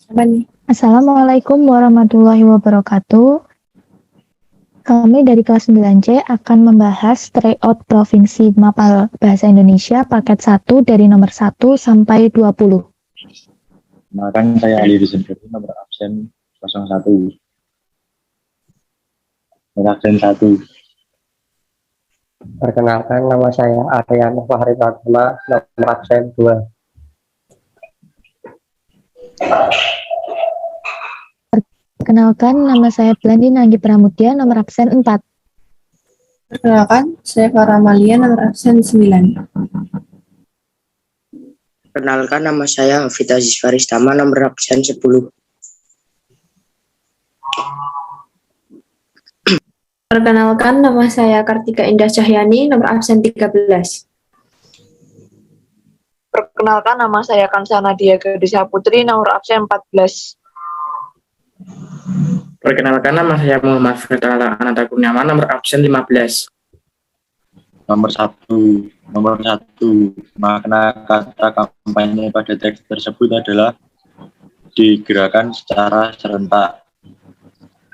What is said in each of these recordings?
Apa nih? Assalamualaikum warahmatullahi wabarakatuh. Kami dari kelas 9C akan membahas tryout Provinsi Mapel Bahasa Indonesia paket 1 dari nomor 1 sampai 20. Kenalkan, saya Ali Rizendari, nomor absen 01. Nomor absen 1. Perkenalkan, nama saya Aryan Fahri Pratama, nomor absen 2. Perkenalkan, nama saya Blandi Nanggi Pramudya, nomor absen 4. Perkenalkan, saya Farah Malia, nomor absen 9. Perkenalkan, nama saya Hafid Aziz Faristama, nomor absen 10. Perkenalkan, nama saya Kartika Indah Cahyani, nomor absen 13. Perkenalkan, nama saya Kansa Nadia Gadisya Putri, nomor absen 14. Perkenalkan, nama saya Muhammad Firdaus Ananta Kurniawan, nomor absen 15. Nomor 1. Makna kata kampanye pada teks tersebut adalah digerakkan secara serentak.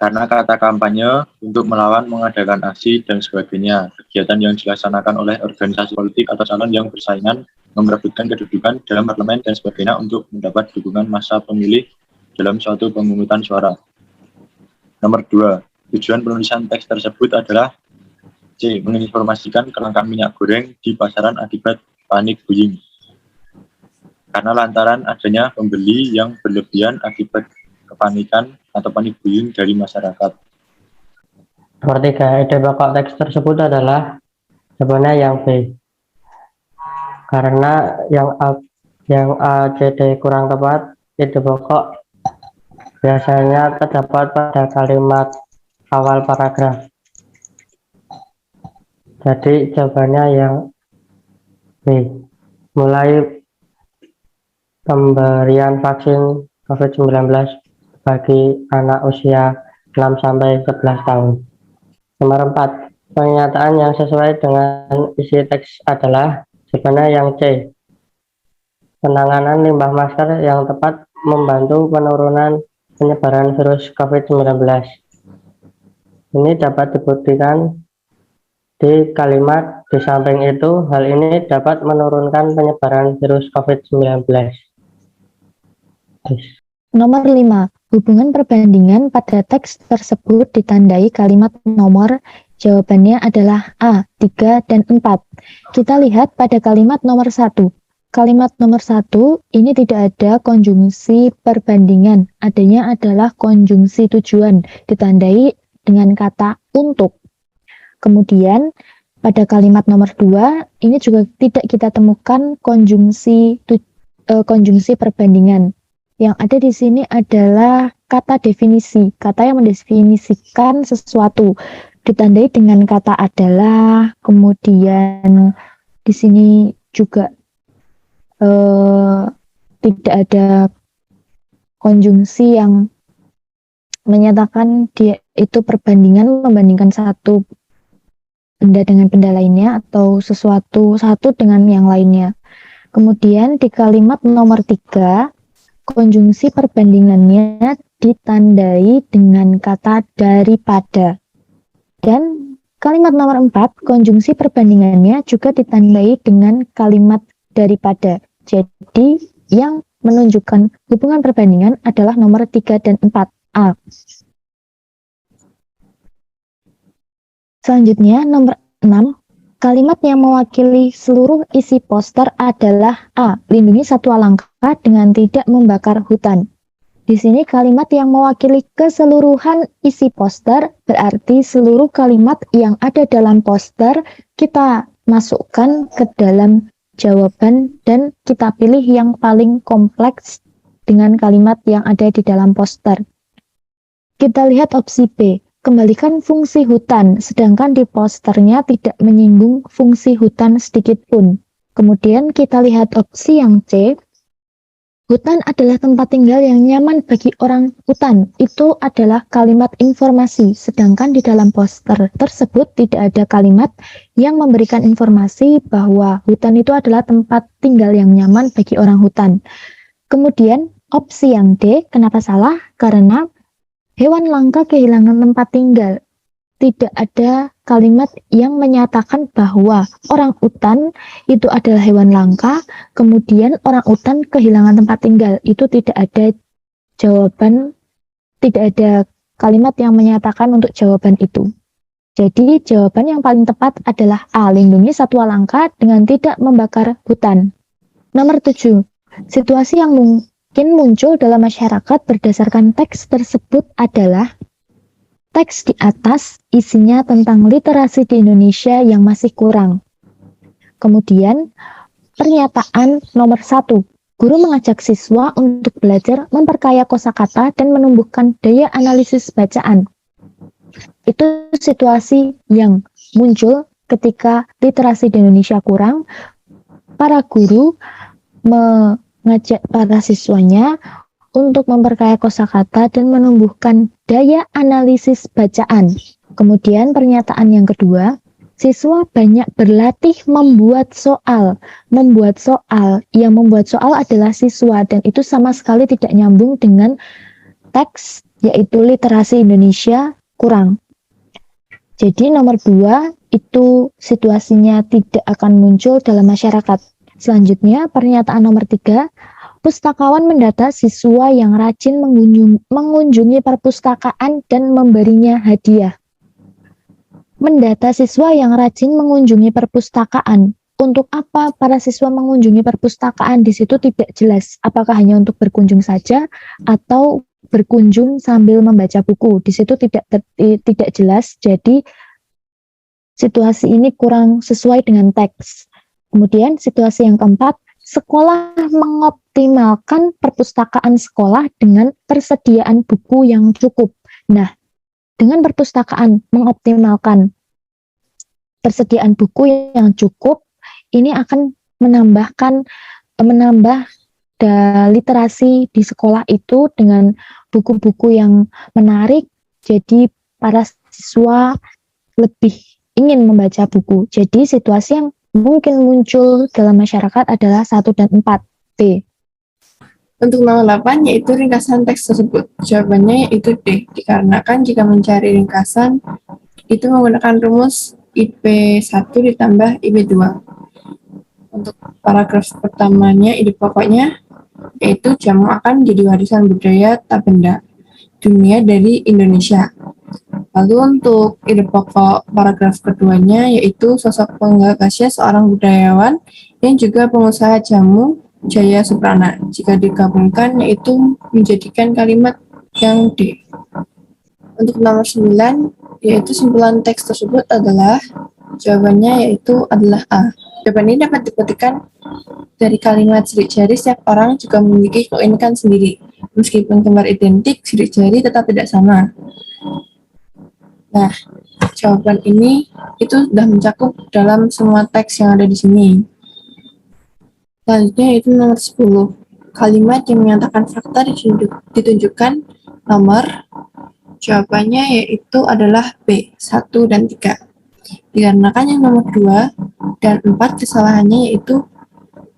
Karena kata kampanye untuk melawan, mengadakan aksi, dan sebagainya. Kegiatan yang dilaksanakan oleh organisasi politik atau calon yang bersaingan memperebutkan kedudukan dalam parlemen dan sebagainya untuk mendapat dukungan massa pemilih dalam suatu pemungutan suara. Nomor 2. Tujuan penulisan teks tersebut adalah C. Menginformasikan kelangkaan minyak goreng di pasaran akibat panik buying. Karena lantaran adanya pembeli yang berlebihan akibat kepanikan atau panik buying dari masyarakat. Nomor 3. Ide pokok teks tersebut adalah jawabannya yang B. Karena yang A, C, D kurang tepat, ide pokok biasanya terdapat pada kalimat awal paragraf. Jadi jawabannya yang B. Mulai pemberian vaksin COVID-19 bagi anak usia 6-11 tahun. Nomor 4. Pernyataan yang sesuai dengan isi teks adalah jawabannya yang C. Penanganan limbah masker yang tepat membantu penurunan penyebaran virus COVID-19. Ini dapat dibuktikan di kalimat di samping itu, hal ini dapat menurunkan penyebaran virus COVID-19. Nomor 5. Hubungan perbandingan pada teks tersebut ditandai kalimat nomor. Jawabannya adalah A, 3 dan 4. Kita lihat pada kalimat nomor 1. Kalimat nomor 1 ini tidak ada konjungsi perbandingan. Adanya adalah konjungsi tujuan, ditandai dengan kata untuk. Kemudian pada kalimat nomor 2 ini juga tidak kita temukan konjungsi perbandingan. Yang ada di sini adalah kata definisi, kata yang mendefinisikan sesuatu, ditandai dengan kata adalah. Kemudian di sini juga tidak ada konjungsi yang menyatakan dia itu perbandingan membandingkan satu benda dengan benda lainnya atau sesuatu satu dengan yang lainnya. Kemudian di kalimat nomor 3 konjungsi perbandingannya ditandai dengan kata daripada. Dan kalimat nomor 4 konjungsi perbandingannya juga ditandai dengan kalimat daripada. Jadi yang menunjukkan hubungan perbandingan adalah nomor 3 dan 4A. Selanjutnya nomor 6, kalimat yang mewakili seluruh isi poster adalah A. Lindungi satwa langka dengan tidak membakar hutan. Di sini kalimat yang mewakili keseluruhan isi poster berarti seluruh kalimat yang ada dalam poster kita masukkan ke dalam jawaban dan kita pilih yang paling kompleks dengan kalimat yang ada di dalam poster. Kita lihat opsi B. Kembalikan fungsi hutan, sedangkan di posternya tidak menyinggung fungsi hutan sedikit pun. Kemudian kita lihat opsi yang C. Hutan adalah tempat tinggal yang nyaman bagi orang hutan. Itu adalah kalimat informasi, sedangkan di dalam poster tersebut tidak ada kalimat yang memberikan informasi bahwa hutan itu adalah tempat tinggal yang nyaman bagi orang hutan. Kemudian Opsi yang D, kenapa salah? Karena hewan langka kehilangan tempat tinggal. Tidak ada kalimat yang menyatakan bahwa orang utan itu adalah hewan langka, kemudian orang utan kehilangan tempat tinggal. Itu tidak ada jawaban, tidak ada kalimat yang menyatakan untuk jawaban itu. Jadi jawaban yang paling tepat adalah A, lindungi satwa langka dengan tidak membakar hutan. Nomor 7, situasi yang mungkin muncul dalam masyarakat berdasarkan teks tersebut adalah teks di atas isinya tentang literasi di Indonesia yang masih kurang. Kemudian, pernyataan nomor 1, guru mengajak siswa untuk belajar memperkaya kosakata dan menumbuhkan daya analisis bacaan. Itu situasi yang muncul ketika literasi di Indonesia kurang. Para guru mengajak para siswanya untuk memperkaya kosakata dan menumbuhkan daya analisis bacaan. Kemudian pernyataan yang kedua, siswa banyak berlatih membuat soal. Membuat soal, yang membuat soal adalah siswa dan itu sama sekali tidak nyambung dengan teks, yaitu literasi Indonesia kurang. Jadi nomor 2 itu situasinya tidak akan muncul dalam masyarakat. Selanjutnya pernyataan nomor 3, pustakawan mendata siswa yang rajin mengunjungi perpustakaan dan memberinya hadiah. Mendata siswa yang rajin mengunjungi perpustakaan. Untuk apa para siswa mengunjungi perpustakaan? Di situ tidak jelas apakah hanya untuk berkunjung saja atau berkunjung sambil membaca buku. Di situ tidak jelas. Jadi situasi ini kurang sesuai dengan teks. Kemudian situasi yang keempat, sekolah mengoptimalkan perpustakaan sekolah dengan persediaan buku yang cukup. Nah, dengan perpustakaan mengoptimalkan persediaan buku yang cukup, ini akan menambah literasi di sekolah itu dengan buku-buku yang menarik. Jadi para siswa lebih ingin membaca buku. Jadi situasi yang mungkin muncul dalam masyarakat adalah 1 dan 4. D. Untuk nomor 8 yaitu ringkasan teks tersebut. Jawabannya yaitu D, dikarenakan jika mencari ringkasan itu menggunakan rumus IP1 ditambah IP2. Untuk paragraf pertamanya, ide pokoknya yaitu jamu akan jadi warisan budaya tak benda dunia dari Indonesia. Lalu untuk ide pokok paragraf keduanya yaitu sosok penggagasnya seorang budayawan yang juga pengusaha jamu, Jaya Suprana. Jika digabungkan yaitu menjadikan kalimat yang D. Untuk nomor 9 yaitu simpulan teks tersebut adalah jawabannya yaitu adalah A. Jawaban ini dapat dibuktikan dari kalimat sidik jari, setiap orang juga memiliki keunikan sendiri. Meskipun kembar identik, sidik jari tetap tidak sama. Nah, jawaban ini itu sudah mencakup dalam semua teks yang ada di sini. Selanjutnya itu nomor 10. Kalimat yang menyatakan fakta ditunjukkan nomor. Jawabannya yaitu adalah B, 1 dan 3. Dikarenakan yang nomor 2 dan 4 kesalahannya yaitu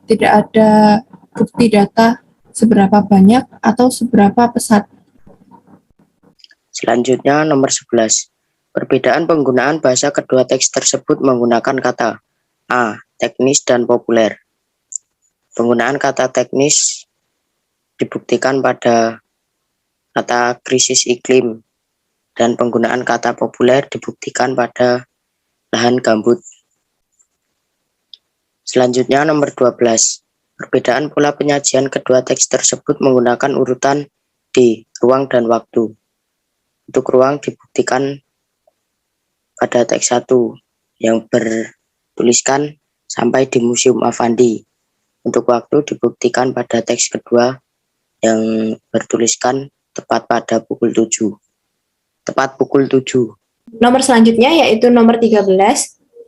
tidak ada bukti data seberapa banyak atau seberapa pesat. Selanjutnya nomor 11. Perbedaan penggunaan bahasa kedua teks tersebut menggunakan kata A. Teknis dan populer. Penggunaan kata teknis dibuktikan pada kata krisis iklim dan penggunaan kata populer dibuktikan pada lahan gambut. Selanjutnya nomor 12. Perbedaan pola penyajian kedua teks tersebut menggunakan urutan D. Ruang dan waktu. Untuk ruang dibuktikan pada teks 1 yang bertuliskan sampai di Museum Affandi. Untuk waktu dibuktikan pada teks kedua yang bertuliskan tepat pada pukul 7. Tepat pukul 7. Nomor selanjutnya yaitu nomor 13.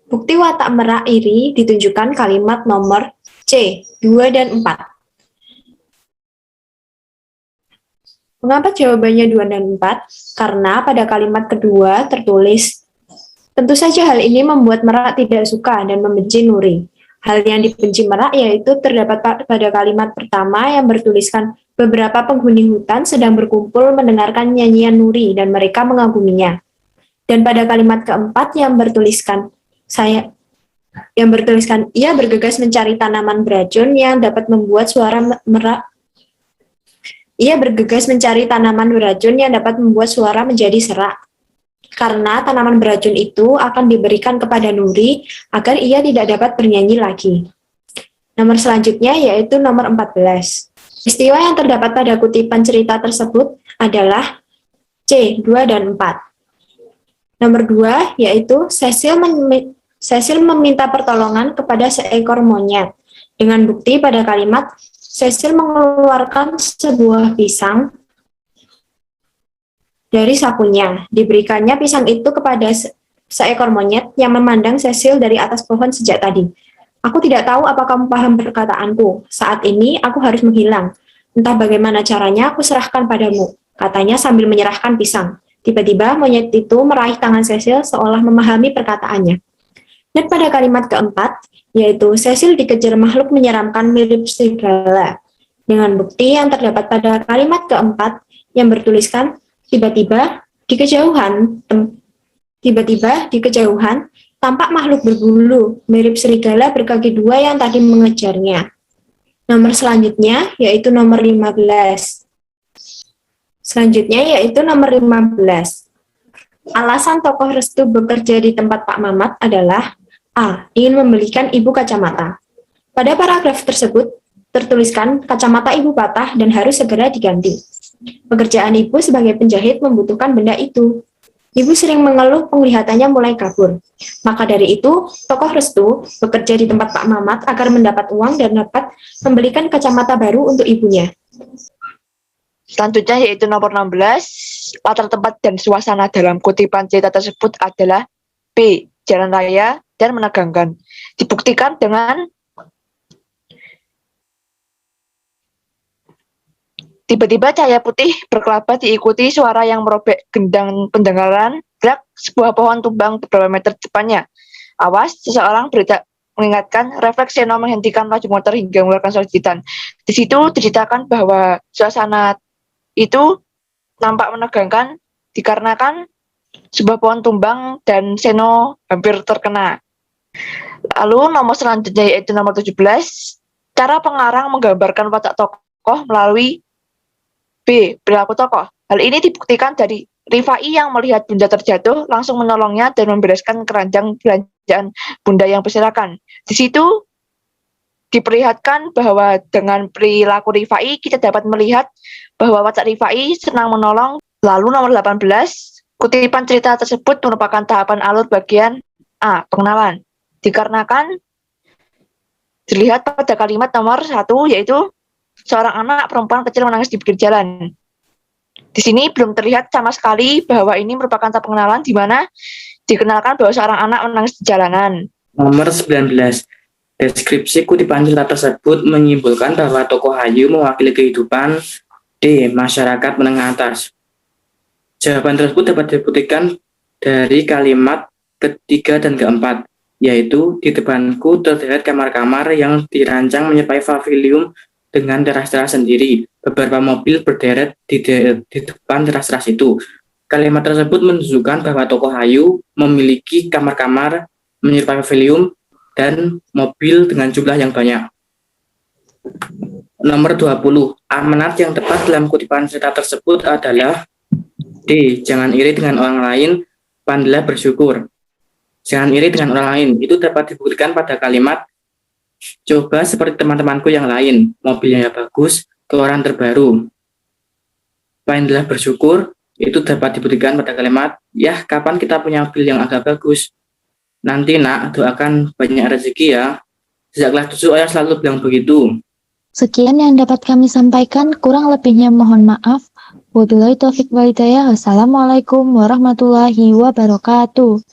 Bukti watak merak iri ditunjukkan kalimat nomor C, 2 dan 4. Mengapa jawabannya 2 dan 4? Karena pada kalimat kedua tertulis, tentu saja hal ini membuat merak tidak suka dan membenci Nuri. Hal yang dibenci merak yaitu terdapat pada kalimat pertama yang bertuliskan Beberapa penghuni hutan sedang berkumpul mendengarkan nyanyian Nuri dan mereka mengaguminya. Dan pada kalimat keempat yang bertuliskan ia bergegas mencari tanaman beracun yang dapat membuat suara merak. Ia bergegas mencari tanaman beracun yang dapat membuat suara menjadi serak. Karena tanaman beracun itu akan diberikan kepada Nuri agar ia tidak dapat bernyanyi lagi. Nomor selanjutnya yaitu nomor 14. Peristiwa yang terdapat pada kutipan cerita tersebut adalah C, 2 dan 4. Nomor 2 yaitu Cecil meminta pertolongan kepada seekor monyet. Dengan bukti pada kalimat Cecil mengeluarkan sebuah pisang dari sakunya. Diberikannya pisang itu kepada seekor monyet yang memandang Cecil dari atas pohon sejak tadi. Aku tidak tahu apakah kamu paham perkataanku. Saat ini aku harus menghilang. Entah bagaimana caranya aku serahkan padamu, katanya sambil menyerahkan pisang. Tiba-tiba monyet itu meraih tangan Cecil seolah memahami perkataannya. Dan pada kalimat keempat, yaitu Cecil dikejar makhluk menyeramkan mirip serigala. Dengan bukti yang terdapat pada kalimat keempat yang bertuliskan, tiba-tiba di kejauhan, tampak makhluk berbulu mirip serigala berkaki dua yang tadi mengejarnya. Nomor selanjutnya yaitu nomor 15. Alasan tokoh Restu bekerja di tempat Pak Mamat adalah A. Ingin membelikan ibu kacamata. Pada paragraf tersebut tertuliskan kacamata ibu patah dan harus segera diganti. Pekerjaan ibu sebagai penjahit membutuhkan benda itu. Ibu sering mengeluh penglihatannya mulai kabur. Maka dari itu, tokoh Restu bekerja di tempat Pak Mamat agar mendapat uang dan dapat membelikan kacamata baru untuk ibunya. Selanjutnya yaitu nomor 16, latar tempat dan suasana dalam kutipan cerita tersebut adalah B. Jalan raya dan menegangkan. Dibuktikan dengan tiba-tiba cahaya putih berkelabat diikuti suara yang merobek gendang pendengaran, gerak sebuah pohon tumbang beberapa meter depannya. Awas, seseorang mengingatkan, refleks Seno menghentikan laju motor hingga mengeluarkan suara jitan. Di situ diceritakan bahwa suasana itu nampak menegangkan dikarenakan sebuah pohon tumbang dan Seno hampir terkena. Lalu nomor selanjutnya yaitu nomor 17, cara pengarang menggambarkan watak tokoh melalui B. Perilaku tokoh. Hal ini dibuktikan dari Rifai yang melihat Bunda terjatuh langsung menolongnya dan membereskan keranjang belanjaan Bunda yang berserakan. Di situ diperlihatkan bahwa dengan perilaku Rifai kita dapat melihat bahwa watak Rifai senang menolong. Lalu nomor 18, kutipan cerita tersebut merupakan tahapan alur bagian A. Pengenalan. Dikarenakan dilihat pada kalimat nomor 1 yaitu seorang anak perempuan kecil menangis di pinggir jalan. Di sini belum terlihat sama sekali bahwa ini merupakan tahap pengenalan di mana dikenalkan bahwa seorang anak menangis di jalanan. Nomor 19. Deskripsi kutipan cerita tersebut menyimpulkan bahwa tokoh Hayu mewakili kehidupan D. Masyarakat menengah atas. Jawaban tersebut dapat dibuktikan dari kalimat ketiga dan keempat, yaitu di depanku terlihat kamar-kamar yang dirancang menyerupai pavilium dengan teras-teras sendiri. Beberapa mobil berderet di depan teras-teras itu. Kalimat tersebut menunjukkan bahwa tokoh Hayu memiliki kamar-kamar menyerupai pavilium dan mobil dengan jumlah yang banyak. Nomor 20. Amanat yang tepat dalam kutipan cerita tersebut adalah D. Jangan iri dengan orang lain, pandailah bersyukur. Jangan iri dengan orang lain. Itu dapat dibuktikan pada kalimat coba seperti teman-temanku yang lain, mobilnya bagus, keluaran terbaru. Pandailah bersyukur, itu dapat dibuktikan pada kalimat ya kapan kita punya mobil yang agak bagus. Nanti nak, doakan banyak rezeki ya. Sejak kelas 7 ayah selalu bilang begitu. Sekian yang dapat kami sampaikan, kurang lebihnya mohon maaf. Wabillahi taufiq wal hidayah. Wassalamualaikum warahmatullahi wabarakatuh.